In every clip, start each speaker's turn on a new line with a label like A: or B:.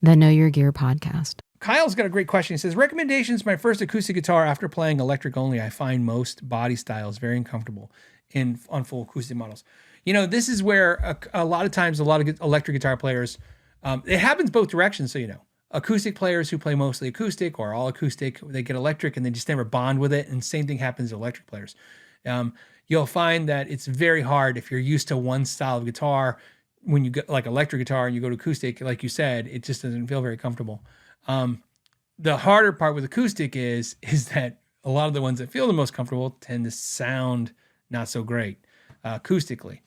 A: the Know Your Gear podcast.
B: Kyle's got a great question. He says, recommendations, my first acoustic guitar after playing electric only. I find most body styles very uncomfortable on full acoustic models. This is where a lot of times, a lot of electric guitar players, it happens both directions. So, acoustic players who play mostly acoustic or all acoustic, they get electric and they just never bond with it. And same thing happens to electric players. You'll find that it's very hard if you're used to one style of guitar. When you get like electric guitar and you go to acoustic, like you said, it just doesn't feel very comfortable. The harder part with acoustic is that a lot of the ones that feel the most comfortable tend to sound not so great acoustically.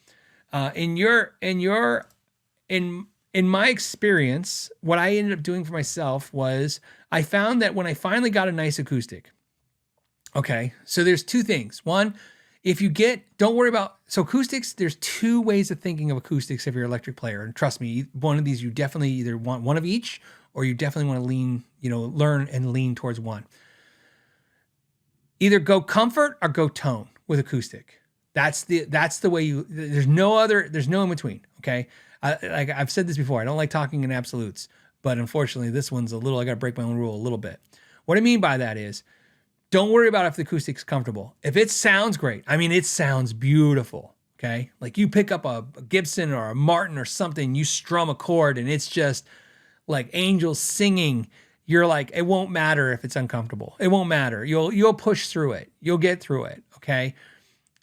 B: In my experience, what I ended up doing for myself was I found that when I finally got a nice acoustic, okay, so there's two things. One, don't worry about, so acoustics, there's two ways of thinking of acoustics if you're an electric player. And trust me, one of these, you definitely either want one of each, or you definitely want to learn and lean towards one. Either go comfort or go tone with acoustic. That's the way there's no in between. Okay. Like I've said this before, I don't like talking in absolutes, but unfortunately this one's I got to break my own rule a little bit. What I mean by that is, don't worry about if the acoustic's comfortable. If it sounds great, it sounds beautiful, okay? Like you pick up a Gibson or a Martin or something, you strum a chord and it's just like angels singing. You're like, it won't matter if it's uncomfortable. It won't matter. You'll push through it. You'll get through it, okay?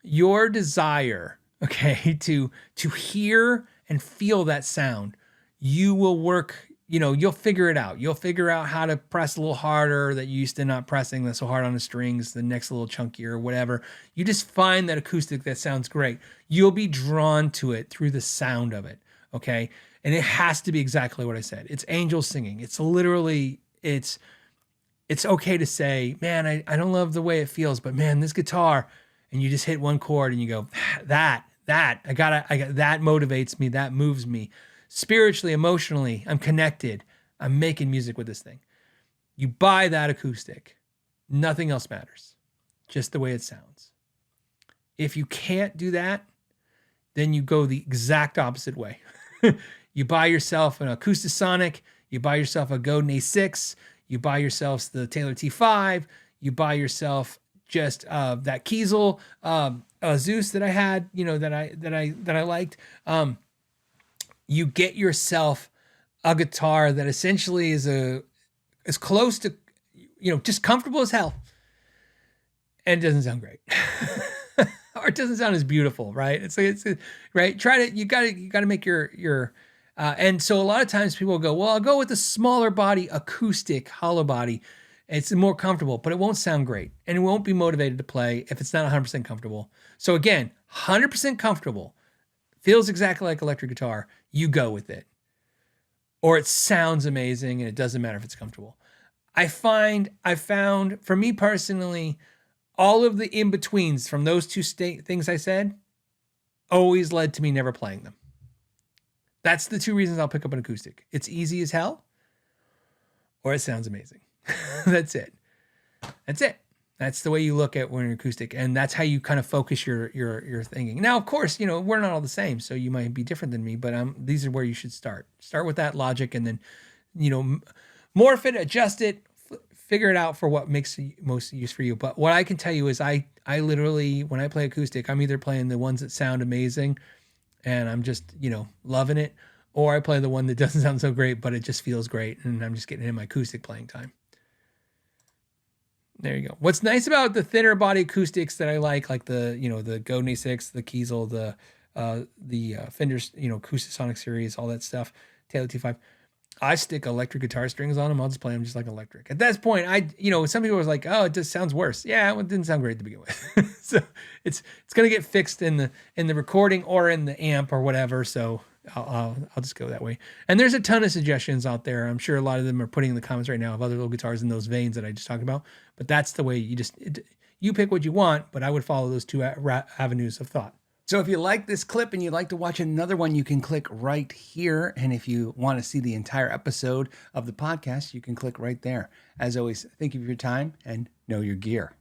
B: Your desire, okay, to hear and feel that sound, you will work. You'll figure it out. You'll figure out how to press a little harder that you used to not pressing that so hard on the strings, the neck's a little chunkier or whatever. You just find that acoustic that sounds great. You'll be drawn to it through the sound of it, okay? And it has to be exactly what I said. It's angels singing. It's literally, it's okay to say, man, I don't love the way it feels, but man, this guitar, and you just hit one chord and you go, that motivates me, that moves me. Spiritually, emotionally, I'm connected. I'm making music with this thing. You buy that acoustic. Nothing else matters. Just the way it sounds. If you can't do that, then you go the exact opposite way. You buy yourself an Acoustasonic. You buy yourself a Godin A6. You buy yourself the Taylor T5. You buy yourself just that Kiesel Zeus that I had, that I liked. You get yourself a guitar that essentially is as close to, just comfortable as hell, and it doesn't sound great, or it doesn't sound as beautiful, right? It's right. You got to make your and so a lot of times people go, well, I'll go with the smaller body acoustic hollow body. It's more comfortable, but it won't sound great, and it won't be motivated to play if it's not 100% comfortable. So again, 100% comfortable. Feels exactly like electric guitar, you go with it. Or it sounds amazing and it doesn't matter if it's comfortable. I found for me personally, all of the in-betweens from those two things I said always led to me never playing them. That's the two reasons I'll pick up an acoustic. It's easy as hell, or it sounds amazing. That's it. That's the way you look at when you're acoustic, and that's how you kind of focus your thinking. Now, of course, we're not all the same, so you might be different than me, but these are where you should start. Start with that logic, and then, morph it, adjust it, figure it out for what makes the most use for you. But what I can tell you is I literally, when I play acoustic, I'm either playing the ones that sound amazing, and I'm just, loving it, or I play the one that doesn't sound so great, but it just feels great, and I'm just getting in my acoustic playing time. There you go. What's nice about the thinner body acoustics that I like the, the Godin A6, the Kiesel, the Fender's, Acoustasonic series, all that stuff, Taylor T5, I stick electric guitar strings on them. I'll just play them just like electric. At that point, some people was like, oh, it just sounds worse. Yeah, it didn't sound great to begin with. So it's going to get fixed in the recording or in the amp or whatever. So I'll just go that way. And there's a ton of suggestions out there. I'm sure a lot of them are putting in the comments right now of other little guitars in those veins that I just talked about. But that's the way you pick what you want, but I would follow those two avenues of thought. So if you like this clip and you'd like to watch another one, you can click right here. And if you want to see the entire episode of the podcast, you can click right there. As always, thank you for your time and know your gear.